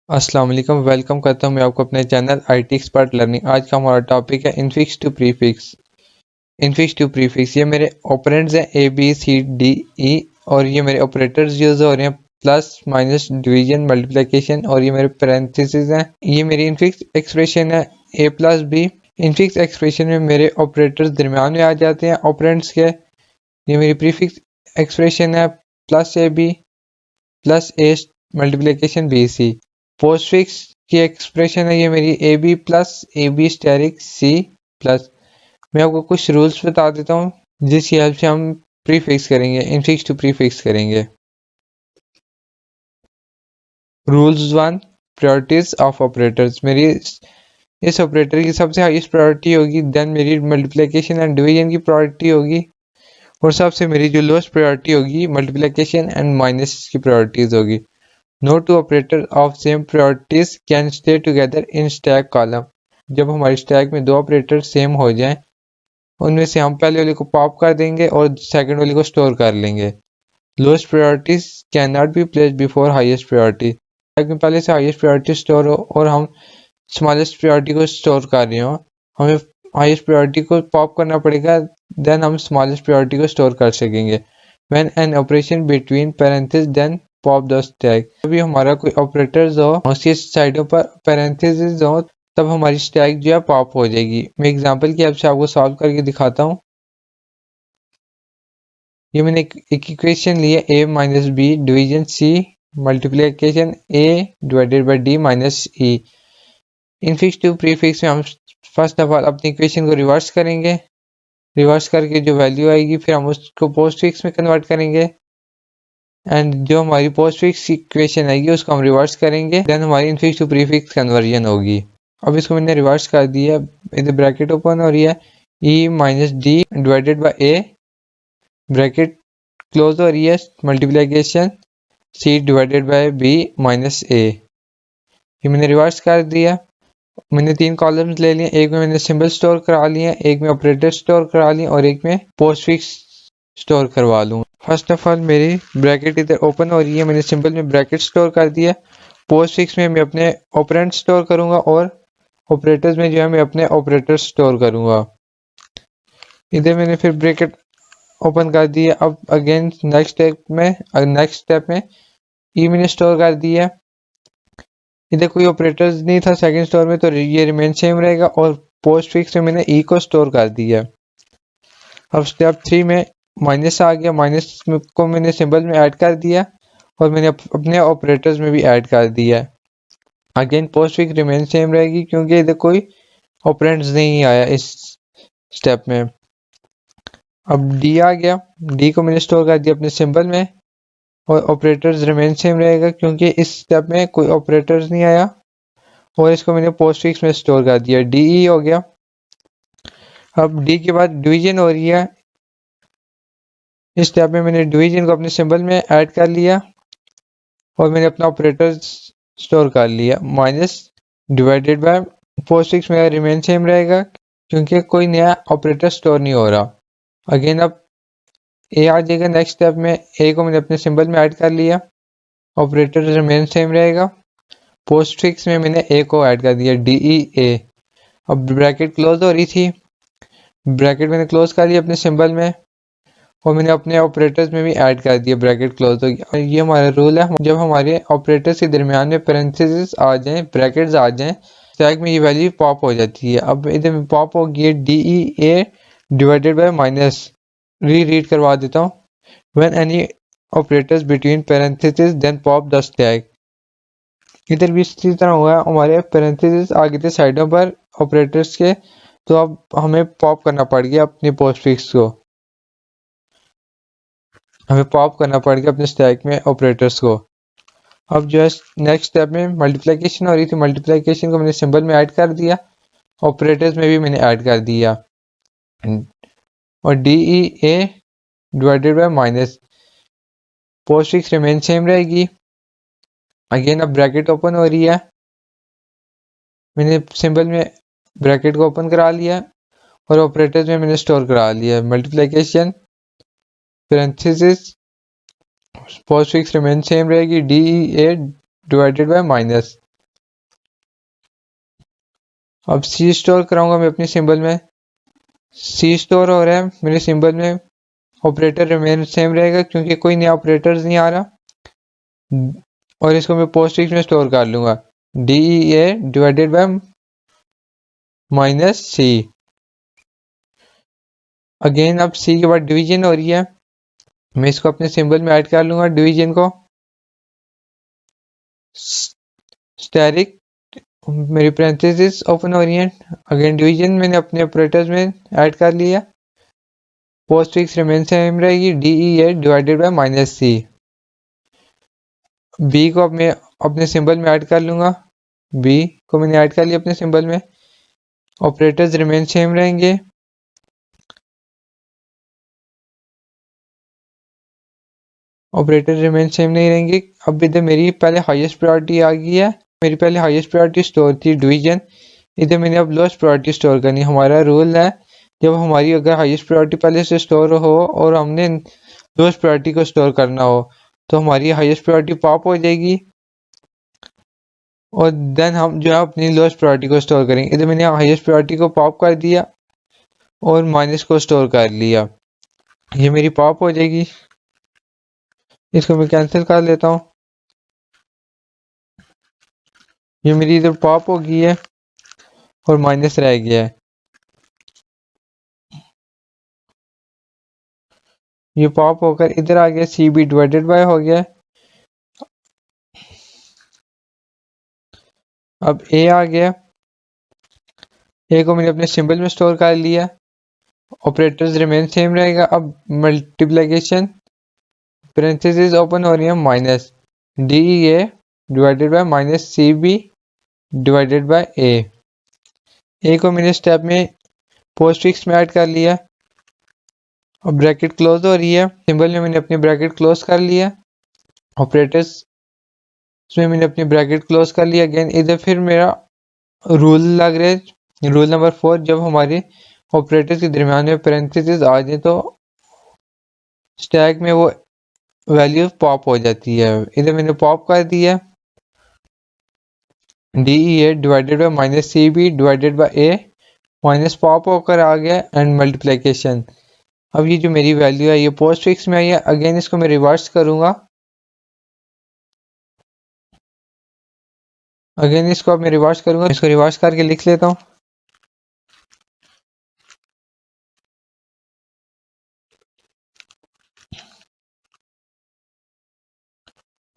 अस्सलाम वालेकुम, वेलकम करता हूँ मैं आपको अपने चैनल आईटी एक्सपर्ट लर्निंग। आज का हमारा टॉपिक है infix to prefix. Infix to prefix ये मेरे ऑपरेंड्स हैं A B C D E, और ये मेरे ऑपरेटर्स यूज हो रहे हैं प्लस माइनस डिवीजन मल्टीप्लिकेशन, और ये मेरे पैरेंथेसिस हैं। ये मेरी इनफिक्स एक्सप्रेशन है ए प्लस बी। इनफिक्स एक्सप्रेशन में मेरे ऑपरेटर्स दरमियान में आ जाते हैं ऑपरेंड्स के। ये मेरी प्रीफिक्स एक्सप्रेशन है plus A B plus A multiplication B C. Postfix की एक्सप्रेशन है ये मेरी A B plus A B asterisk C plus. मैं आपको कुछ रूल्स बता देता हूँ जिसकी हेल्प से हम प्रीफिक्स करेंगे, इनफिक्स टू प्रीफिक्स करेंगे। Rules one, priorities of operators. मेरी इस ऑपरेटर की सबसे हाईएस्ट प्रायोरिटी होगी, देन मेरी मल्टीप्लिकेशन एंड डिवीजन की प्रायोरिटी होगी, और सबसे मेरी जो लोएस्ट प्रायोरिटी होगी मल्टीप्लिकेशन एंड माइनस की प्रायोरिटीज होगी। No two operators of same priorities can stay together in stack column। जब हमारी स्टैक में दो ऑपरेटर सेम हो जाएं, उनमें से हम पहले वाले को पॉप कर देंगे और सेकंड वाले को स्टोर कर लेंगे। Lowest priorities can not be placed before highest priority. Stack में पहले से हाईएस्ट प्रायोरिटी स्टोर हो और हम स्मॉलेस्ट प्रायोरिटी को स्टोर कर रहे हो, हमें हाईएस्ट प्रायोरिटी को पॉप करना पड़ेगा, देन हम स्मॉलेस्ट प्रायोरिटी को स्टोर कर सकेंगे। When an operation between parentheses then pop the stack। अभी हमारा कोई ऑपरेटर्स हो, उसकी साइडों पर पैरेंथेसिस हो, तब हमारी स्टैक जो है पॉप हो जाएगी। मैं एग्जांपल की हेल्प से आपको सॉल्व करके दिखाता हूँ। ये मैंने एक इक्वेशन ली है a minus B division c multiplication a divided by d minus e। Infix to prefix में हम फर्स्ट ऑफ ऑल अपनी इक्वेशन को रिवर्स करेंगे। रिवर्स करके जो वैल्यू आएगी फिर हम उसको पोस्ट फिक्स में कन्वर्ट करेंगे, एंड जो हमारी पोस्ट फिक्स इक्वेशन आएगी उसको हम रिवर्स करेंगे, देन हमारी इनफिक्स टू प्रीफिक्स कन्वर्जन होगी। अब इसको मैंने रिवर्स कर दिया, इधर ब्रैकेट ओपन हो रही है, e minus D divided by A, bracket close हो रही है, multiplication c divided by b minus A. ये मैंने रिवर्स कर दिया। मैंने तीन कॉलम्स ले लिए, एक में मैंने सिंबल स्टोर करा लिए, एक में ऑपरेटर स्टोर करा लिए, और एक में पोस्टफिक्स स्टोर करवा लूँ। फर्स्ट ऑफ ऑल मेरी ब्रैकेट इधर ओपन हो रही है, मैंने सिंबल में ब्रैकेट स्टोर कर दिया। पोस्टफिक्स में मैं अपने ऑपरेंड स्टोर करूंगा, और ऑपरेटर्स में जो है मैं अपने ऑपरेटर स्टोर करूंगा। इधर मैंने फिर ब्रैकेट ओपन कर दिया। अब अगेन नेक्स्ट स्टेप में ई मैंने स्टोर कर दिया। इधर कोई ऑपरेटर्स नहीं था सेकंड स्टोर में, तो ये रिमेन सेम रहेगा, और पोस्ट फिक्स में मैंने ई को स्टोर कर दिया। अब स्टेप 3 में माइनस आ गया, माइनस को मैंने सिंबल में ऐड कर दिया, और मैंने अपने ऑपरेटर्स में भी ऐड कर दिया। Again post fix remain same रहेगी क्योंकि इधर कोई ऑपरेंड्स नहीं आया इस स्टेप में। अब डी आ गया, डी को मैंने स्टोर कर दिया अपने सिंबल में, और ऑपरेटर्स रिमेन सेम रहेगा क्योंकि इस स्टेप में कोई ऑपरेटर्स नहीं आया, और इसको मैंने पोस्ट फिक्स में स्टोर कर दिया। डी ई हो गया। अब डी के बाद डिवीजन हो रही है, इस स्टेप में मैंने डिवीजन को अपने सिंबल में ऐड कर लिया, और मैंने अपना ऑपरेटर स्टोर कर लिया। Minus divided by post fix मेरा रिमेन सेम रहेगा क्योंकि कोई नया ऑपरेटर स्टोर नहीं हो रहा। अगेन अब ए आ जाएगा नेक्स्ट स्टेप में, ए को मैंने अपने सिंबल में ऐड कर लिया, ऑपरेटर रिमेन सेम रहेगा। पोस्ट फिक्स में मैंने ए को ऐड कर दिया, डी ई ए। अब ब्रैकेट क्लोज हो रही थी, ब्रैकेट मैंने क्लोज कर लिया अपने सिंबल में, और मैंने अपने ऑपरेटर्स में भी ऐड कर दिया, ब्रैकेट क्लोज हो गया। ये हमारा रूल है, जब हमारे ऑपरेटर्स के दरमियान में पैरेंथेसिस आ जाएं, ब्रैकेट्स आ जाएं, स्टैक में ये वैल्यू पॉप हो जाती है। अब इधर में पॉप हो गई D E A divided by minus. Read करवा देता हूँ। When any operators between parenthesis then pop the stack. इधर भी इसी तरह हुआ, हमारे पैरेंथेसिस आगे थे साइडों पर ऑपरेटर्स के, तो अब हमें पॉप करना पड़ गया अपने पोस्टफिक्स को, हमें पॉप करना पड़ गया अपने स्टैक में ऑपरेटर्स को। अब जो है नेक्स्ट स्टेप में मल्टीप्लिकेशन हो रही थी, मल्टीप्लिकेशन को मैंने सिंबल में ऐड कर दिया, ऑपरेटर्स में भी मैंने ऐड कर दिया, और D E A divided by minus. Post fix remain same रहेगी। अगेन अब ब्रैकेट ओपन हो रही है, मैंने सिंबल में ब्रैकेट को ओपन करा लिया, और ऑपरेटर्स में मैंने स्टोर करा लिया। Multiplication parenthesis postfix remain same रहेगी, D E A divided by minus. अब सी स्टोर कराऊंगा मैं अपने सिंबल में, सी स्टोर हो रहा है मेरे सिंबल में, ऑपरेटर रिमेन सेम रहेगा क्योंकि कोई नया ऑपरेटर्स नहीं आ रहा, और इसको मैं पोस्टफिक्स में स्टोर कर लूंगा, DEA divided by minus C. Again अब सी के बाद डिवीजन हो रही है, मैं इसको अपने सिंबल में ऐड कर लूंगा डिवीजन को, स्टैटिक मेरी पैरेंथेसिस ओपन हो रही है, अगेन डिवीजन मैंने अपने ऑपरेटर्स में ऐड कर लिया, पोस्टफिक्स रिमेन सेम रहेगी, DEA divided by minus C. B को अब मैं अपने सिंबल में ऐड कर लूंगा, बी को मैंने ऐड कर लिया अपने सिंबल में, ऑपरेटर्स रिमेन सेम रहेंगे, ऑपरेटर रिमेन सेम नहीं रहेंगे। अब इधर मेरी पहले हाईएस्ट प्रायोरिटी आ गई है, मेरी पहले हाईएस्ट प्रायोरिटी स्टोर थी डिवीजन, इधर मैंने अब लोएस्ट प्रायोरिटी स्टोर करनी। हमारा रूल है जब हमारी अगर हाईएस्ट प्रायोरिटी पहले से स्टोर हो और हमने लोएस्ट प्रायोरिटी को स्टोर करना हो तो हमारी हाईएस्ट प्रायोरिटी पॉप हो जाएगी और देन हम जो है अपनी लोएस्ट प्रायोरिटी को स्टोर करेंगे। इधर मैंने हाईएस्ट प्रायोरिटी को पॉप कर दिया और माइनस को स्टोर कर लिया, ये मेरी पॉप हो जाएगी, इसको मैं कैंसिल कर लेता हूँ, ये मेरी इधर पॉप हो गई है और माइनस रह गया है, ये पॉप होकर इधर आ गया, सी बी डिवाइडेड बाय हो गया। अब ए आ गया, ए को मैंने अपने सिंबल में स्टोर कर लिया, ऑपरेटर्स रिमेन सेम रहेगा। अब मल्टीप्लिकेशन पैरेंथेसिस ओपन हो रही है, minus DEA divided by minus CB divided by A को मैंने स्टेप में पोस्टफिक्स में ऐड कर लिया, अब ब्रैकेट क्लोज हो रही है, सिंबल में मैंने अपनी ब्रैकेट क्लोज कर लिया, ऑपरेटर्स में मैंने अपनी ब्रैकेट क्लोज कर लिया। अगेन इधर फिर मेरा रूल लग रहा है, रूल नंबर 4, जब हमारे ऑपरेटर्स के दरमियान में पैरेंथेसिस आ जाए तो स्टैक में वो वैल्यू पॉप हो जाती है, इधर मैंने पॉप कर दिया, DEA divided by minus CB divided by minus pop होकर आ गया एंड मल्टीप्लिकेशन। अब ये जो मेरी वैल्यू है ये पोस्ट फिक्स में आई है, अगेन इसको मैं रिवर्स करूंगा, अगेन इसको अब मैं रिवर्स करूंगा, इसको रिवर्स करके लिख लेता हूँ,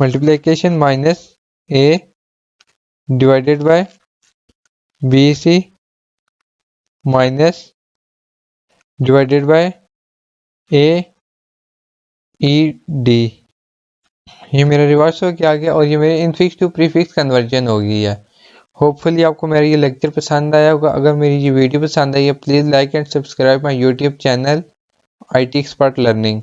multiplication minus A divided by BC minus divided by AED, ये मेरा रिवर्स हो गया आ गया और ये मेरे इनफिक्स टू प्रीफिक्स कन्वर्जन हो गई है। होपफुली आपको मेरा ये लेक्चर पसंद आया होगा, अगर मेरी ये वीडियो पसंद आई है please like and subscribe my YouTube channel IT expert learning.